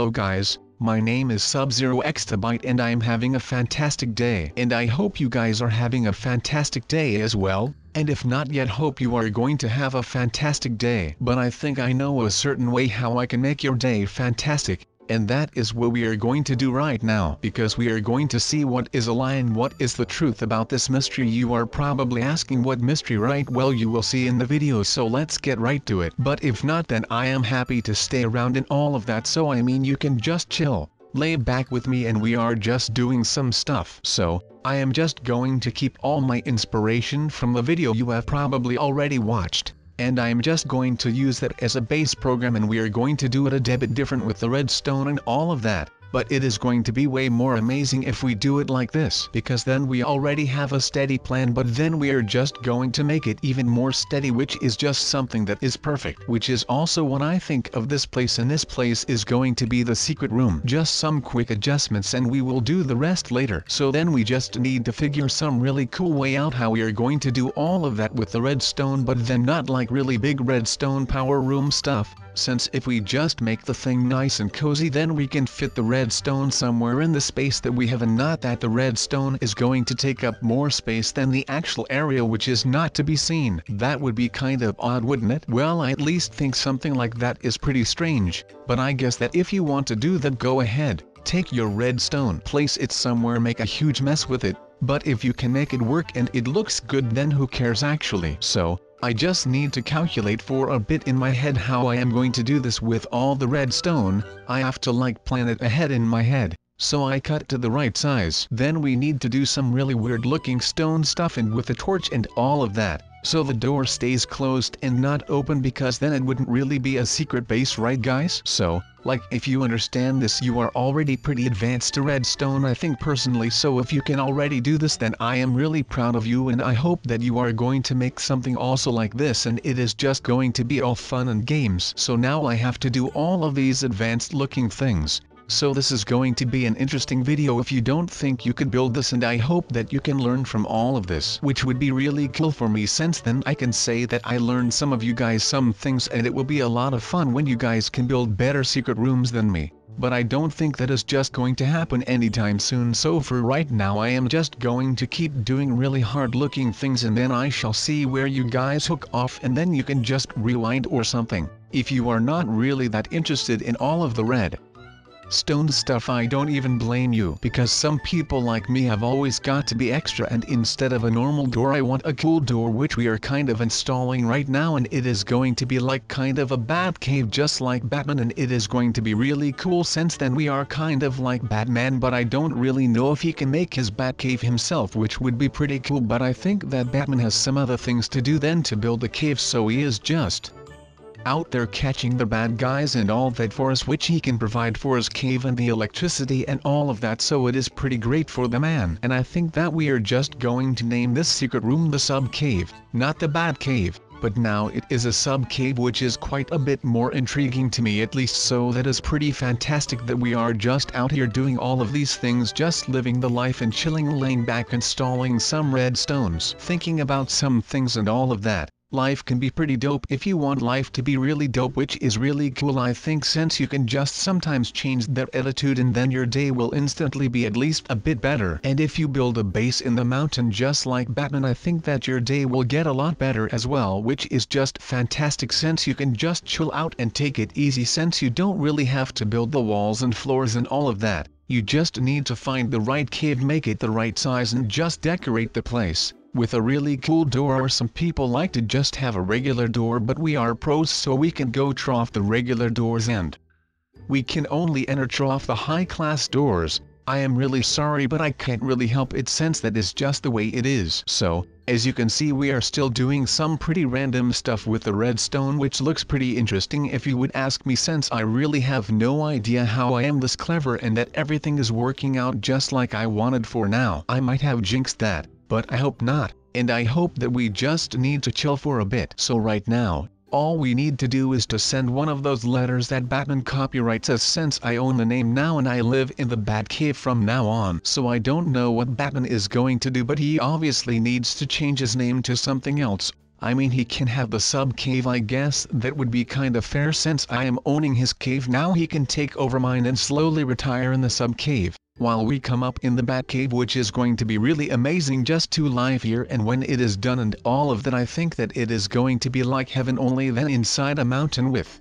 Hello guys, my name is Sub-Zero Exabyte and I am having a fantastic day. And I hope you guys are having a fantastic day as well, and if not yet hope you are going to have a fantastic day. But I think I know a certain way how I can make your day fantastic. And that is what we are going to do right now, because we are going to see what is a lie and what is the truth about this mystery. You are probably asking what mystery, right? Well, you will see in the video, so let's get right to it. But if not, then I am happy to stay around and all of that, so I mean you can just chill, lay back with me, and we are just doing some stuff. So, I am just going to keep all my inspiration from the video you have probably already watched, and I'm just going to use that as a base program, and we are going to do it a bit different with the redstone and all of that. But it is going to be way more amazing if we do it like this, because then we already have a steady plan, but then we are just going to make it even more steady, which is just something that is perfect. Which is also what I think of this place, and this place is going to be the secret room. Just some quick adjustments and we will do the rest later. So then we just need to figure some really cool way out how we are going to do all of that with the redstone, but then not like really big redstone power room stuff. Since if we just make the thing nice and cozy, then we can fit the redstone somewhere in the space that we have, and not that the redstone is going to take up more space than the actual area which is not to be seen. That would be kind of odd, wouldn't it? Well, I at least think something like that is pretty strange, but I guess that if you want to do that, go ahead, take your redstone, place it somewhere, make a huge mess with it, but if you can make it work and it looks good, then who cares actually. So, I just need to calculate for a bit in my head how I am going to do this with all the redstone. I have to like plan it ahead in my head, so I cut it to the right size. Then we need to do some really weird looking stone stuff and with a torch and all of that, so the door stays closed and not open, because then it wouldn't really be a secret base, right guys? So, like, if you understand this, you are already pretty advanced to redstone, I think personally. So if you can already do this, then I am really proud of you, and I hope that you are going to make something also like this, and it is just going to be all fun and games. So now I have to do all of these advanced looking things. So this is going to be an interesting video if you don't think you could build this, and I hope that you can learn from all of this, which would be really cool for me, since then I can say that I learned some of you guys some things, and it will be a lot of fun when you guys can build better secret rooms than me. But I don't think that is just going to happen anytime soon, so for right now I am just going to keep doing really hard looking things, and then I shall see where you guys hook off, and then you can just rewind or something. If you are not really that interested in all of the red stone stuff, I don't even blame you, because some people like me have always got to be extra, and instead of a normal door I want a cool door, which we are kind of installing right now, and it is going to be like kind of a bat cave just like Batman, and it is going to be really cool, since then we are kind of like Batman, but I don't really know if he can make his bat cave himself, which would be pretty cool. But I think that Batman has some other things to do than to build a cave, so he is just out there catching the bad guys and all that for us, which he can provide for his cave and the electricity and all of that, so it is pretty great for the man. And I think that we are just going to name this secret room the sub cave, not the bad cave, but now it is a sub cave, which is quite a bit more intriguing to me at least. So that is pretty fantastic that we are just out here doing all of these things, just living the life and chilling, laying back, installing some redstones, thinking about some things and all of that. Life can be pretty dope if you want life to be really dope, which is really cool I think, since you can just sometimes change that attitude and then your day will instantly be at least a bit better. And if you build a base in the mountain just like Batman, I think that your day will get a lot better as well, which is just fantastic, since you can just chill out and take it easy, since you don't really have to build the walls and floors and all of that. You just need to find the right cave, make it the right size, and just decorate the place with a really cool door. Or some people like to just have a regular door, but we are pros, so we can go off the regular doors and we can only enter off the high class doors. I am really sorry, but I can't really help it, since that is just the way it is. So, as you can see, we are still doing some pretty random stuff with the redstone, which looks pretty interesting if you would ask me, since I really have no idea how I am this clever and that everything is working out just like I wanted. For now I might have jinxed that, but I hope not, and I hope that we just need to chill for a bit. So right now, all we need to do is to send one of those letters that Batman copyrights us, since I own the name now and I live in the Batcave from now on. So I don't know what Batman is going to do, but he obviously needs to change his name to something else, I mean, he can have the sub cave. I guess that would be kind of fair since I am owning his cave now. He can take over mine and slowly retire in the sub cave, while we come up in the bat cave, which is going to be really amazing just to live here. And when it is done and all of that, I think that it is going to be like heaven, only then inside a mountain with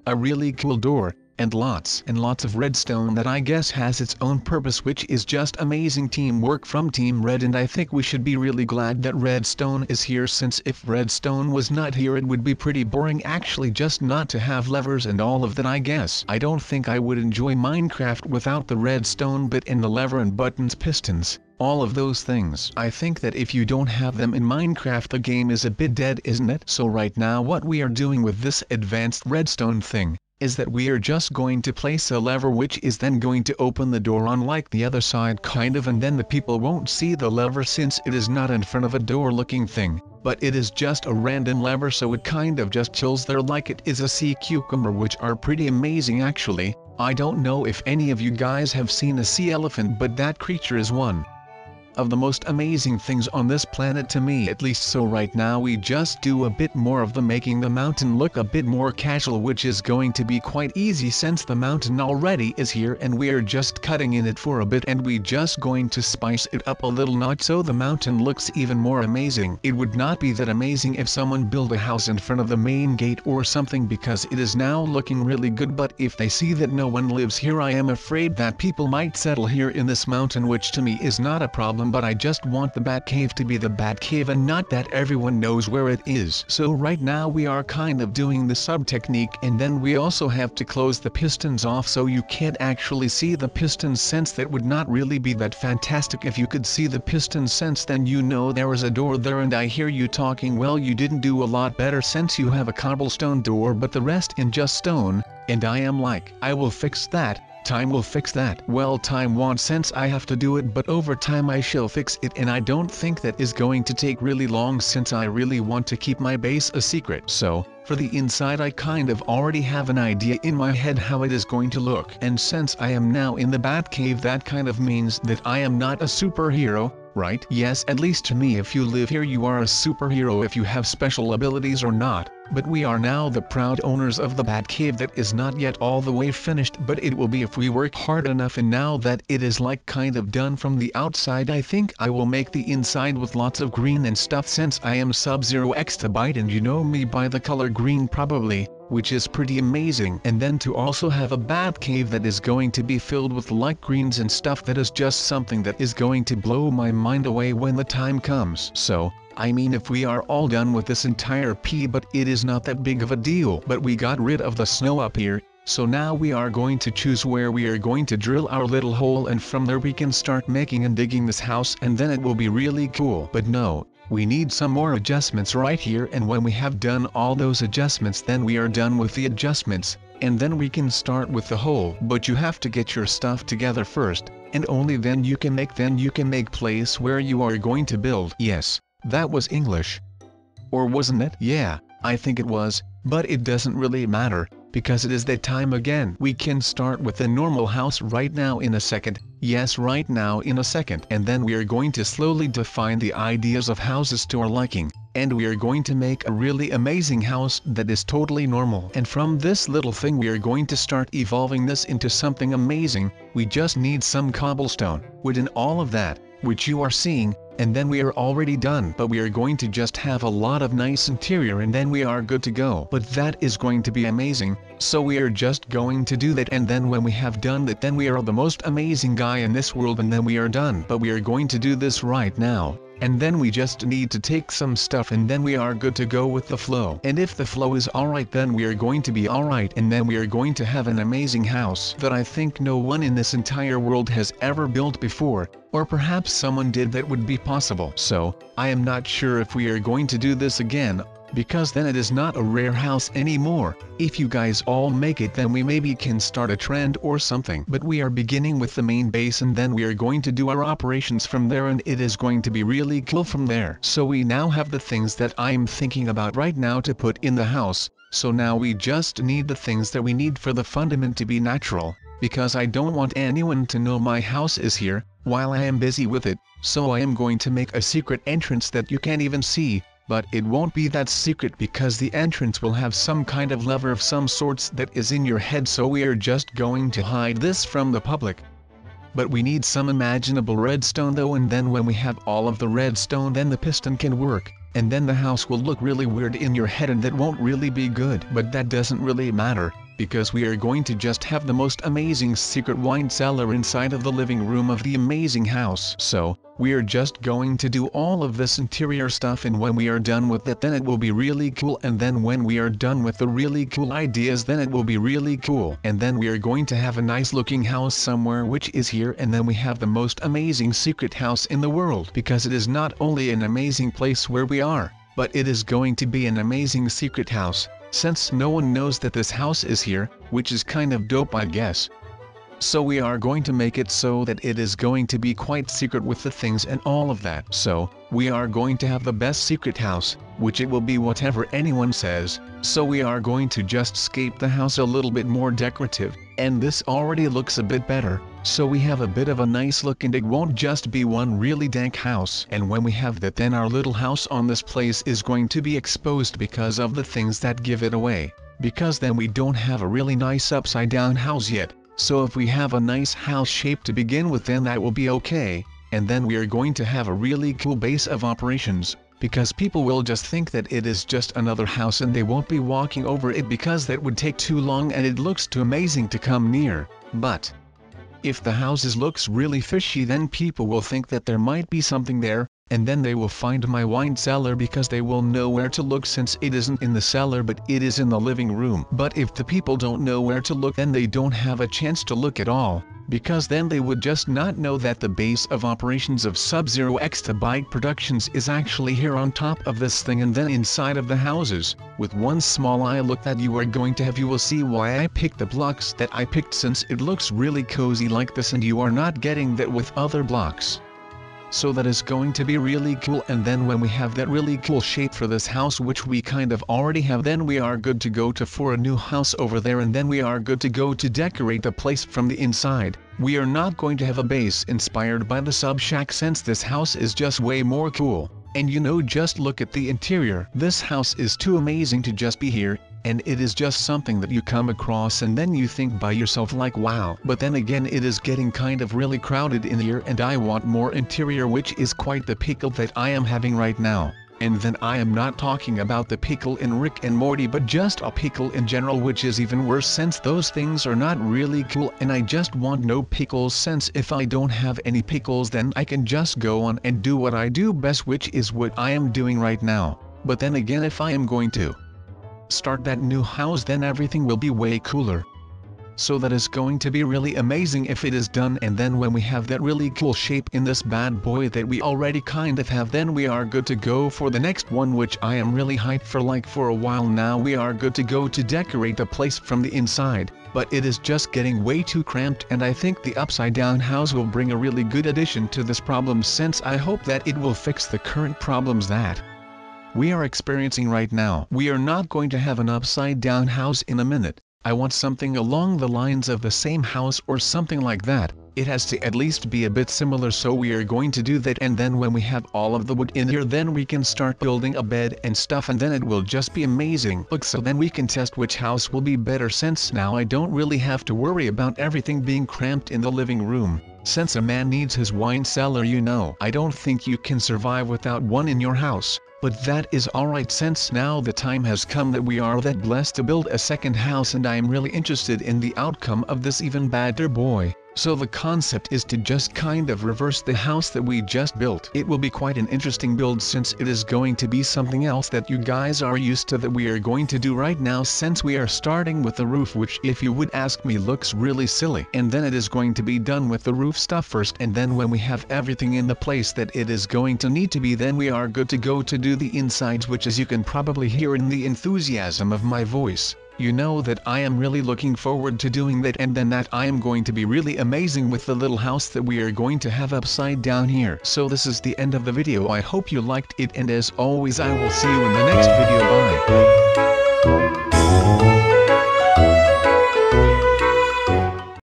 a really cool door, and lots of redstone that I guess has its own purpose, which is just amazing teamwork from Team Red. And I think we should be really glad that redstone is here, since if redstone was not here it would be pretty boring actually just not to have levers and all of that. I guess I don't think I would enjoy Minecraft without the redstone bit and the lever and buttons, pistons, all of those things. I think that if you don't have them in Minecraft the game is a bit dead, isn't it? So right now what we are doing with this advanced redstone thing is that we are just going to place a lever which is then going to open the door on like the other side kind of, and then the people won't see the lever since it is not in front of a door looking thing, but it is just a random lever, so it kind of just chills there like it is a sea cucumber, which are pretty amazing actually. I don't know if any of you guys have seen a sea elephant, but that creature is one of the most amazing things on this planet to me at least. So right now we just do a bit more of the making the mountain look a bit more casual, which is going to be quite easy since the mountain already is here and we are just cutting in it for a bit, and we just going to spice it up a little notch so the mountain looks even more amazing. It would not be that amazing if someone built a house in front of the main gate or something, because it is now looking really good, but if they see that no one lives here I am afraid that people might settle here in this mountain, which to me is not a problem, but I just want the bat cave to be the bat cave and not that everyone knows where it is. So right now we are kind of doing the sub technique, and then we also have to close the pistons off so you can't actually see the pistons, since that would not really be that fantastic. If you could see the pistons, since then you know there is a door there, and I hear you talking, well you didn't do a lot better since you have a cobblestone door but the rest in just stone, and I am like, I will fix that. Time will fix that. Well, time won't since I have to do it, but over time I shall fix it, and I don't think that is going to take really long since I really want to keep my base a secret. So, for the inside I kind of already have an idea in my head how it is going to look, and since I am now in the bat cave that kind of means that I am not a superhero, right? Yes, at least to me if you live here you are a superhero if you have special abilities or not. But we are now the proud owners of the bat cave that is not yet all the way finished, but it will be if we work hard enough. And now that it is like kind of done from the outside, I think I will make the inside with lots of green and stuff, since I am Sub-Zero Exabyte and you know me by the color green probably, which is pretty amazing. And then to also have a bat cave that is going to be filled with light greens and stuff, that is just something that is going to blow my mind away when the time comes. So, I mean, if we are all done with this entire but it is not that big of a deal. But we got rid of the snow up here, so now we are going to choose where we are going to drill our little hole, and from there we can start making and digging this house, and then it will be really cool. But no, we need some more adjustments right here, and when we have done all those adjustments then we are done with the adjustments, and then we can start with the hole. But you have to get your stuff together first, and only then you can make place where you are going to build. Yes. That was English. Or wasn't it? Yeah, I think it was, but it doesn't really matter, because it is that time again. We can start with the normal house right now in a second. Yes, right now in a second. And then we are going to slowly define the ideas of houses to our liking, and we are going to make a really amazing house that is totally normal. And from this little thing we are going to start evolving this into something amazing. We just need some cobblestone, wood and all of that, which you are seeing, and then we are already done. But we are going to just have a lot of nice interior and then we are good to go. But that is going to be amazing, so we are just going to do that, and then when we have done that then we are the most amazing guy in this world, and then we are done. But we are going to do this right now, and then we just need to take some stuff and then we are good to go with the flow. And if the flow is alright then we are going to be alright, and then we are going to have an amazing house that I think no one in this entire world has ever built before, or perhaps someone did that would be possible. So, I am not sure if we are going to do this again, because then it is not a rare house anymore. If you guys all make it then we maybe can start a trend or something. But we are beginning with the main base and then we are going to do our operations from there, and it is going to be really cool from there. So we now have the things that I'm thinking about right now to put in the house, so now we just need the things that we need for the fundament to be natural, because I don't want anyone to know my house is here while I am busy with it. So I am going to make a secret entrance that you can't even see, But it won't be that secret because the entrance will have some kind of lever of some sorts that is in your head, so we are just going to hide this from the public. But we need some imaginable redstone though, and then when we have all of the redstone then the piston can work, and then the house will look really weird in your head and that won't really be good. But that doesn't really matter, because we are going to just have the most amazing secret wine cellar inside of the living room of the amazing house. So, we are just going to do all of this interior stuff, and when we are done with it then it will be really cool, and then when we are done with the really cool ideas then it will be really cool. And then we are going to have a nice looking house somewhere which is here, and then we have the most amazing secret house in the world, because it is not only an amazing place where we are, but it is going to be an amazing secret house, since no one knows that this house is here, which is kind of dope I guess. So we are going to make it so that it is going to be quite secret with the things and all of that. So, we are going to have the best secret house, which it will be whatever anyone says. So we are going to just scape the house a little bit more decorative, and this already looks a bit better, so we have a bit of a nice look and it won't just be one really dank house. And when we have that then our little house on this place is going to be exposed because of the things that give it away, because then we don't have a really nice upside down house yet. So if we have a nice house shape to begin with then that will be okay, and then we are going to have a really cool base of operations, because people will just think that it is just another house and they won't be walking over it because that would take too long and it looks too amazing to come near. But if the houses looks really fishy then people will think that there might be something there, and then they will find my wine cellar because they will know where to look, since it isn't in the cellar but it is in the living room. But if the people don't know where to look then they don't have a chance to look at all, because then they would just not know that the base of operations of Sub-Zero Exabyte Productions is actually here on top of this thing, and then inside of the houses, with one small eye look that you are going to have, you will see why I picked the blocks that I picked, since it looks really cozy like this and you are not getting that with other blocks. So that is going to be really cool. And then when we have that really cool shape for this house, which we kind of already have, then we are good to go for a new house over there, and then we are good to go to decorate the place from the inside. We are not going to have a base inspired by the sub shack, since this house is just way more cool. And you know, just look at the interior. This house is too amazing to just be here, and it is just something that you come across and then you think by yourself like wow. But then again it is getting kind of really crowded in here and I want more interior, which is quite the pickle that I am having right now. And then I am not talking about the pickle in Rick and Morty, but just a pickle in general, which is even worse since those things are not really cool, and I just want no pickles, since if I don't have any pickles then I can just go on and do what I do best, which is what I am doing right now. But then again, if I am going to start that new house then everything will be way cooler. So that is going to be really amazing if it is done. And then when we have that really cool shape in this bad boy that we already kind of have, then we are good to go for the next one, which I am really hyped for, like for a while now. We are good to go to decorate the place from the inside, but it is just getting way too cramped, and I think the upside down house will bring a really good addition to this problem, since I hope that it will fix the current problems that we are experiencing right now. We are not going to have an upside down house in a minute. I want something along the lines of the same house or something like that. It has to at least be a bit similar, so we are going to do that. And then when we have all of the wood in here, then we can start building a bed and stuff, and then it will just be amazing. Look, so then we can test which house will be better, since now I don't really have to worry about everything being cramped in the living room. Since a man needs his wine cellar, you know, I don't think you can survive without one in your house. But that is alright, since now the time has come that we are that blessed to build a second house, and I am really interested in the outcome of this even badder boy. So the concept is to just kind of reverse the house that we just built. It will be quite an interesting build, since it is going to be something else that you guys are used to that we are going to do right now, since we are starting with the roof, which if you would ask me looks really silly. And then it is going to be done with the roof stuff first, and then when we have everything in the place that it is going to need to be, then we are good to go to do the insides, which, as you can probably hear in the enthusiasm of my voice, you know that I am really looking forward to doing that. And then that I am going to be really amazing with the little house that we are going to have upside down here. So this is the end of the video. I hope you liked it, and as always I will see you in the next video. Bye.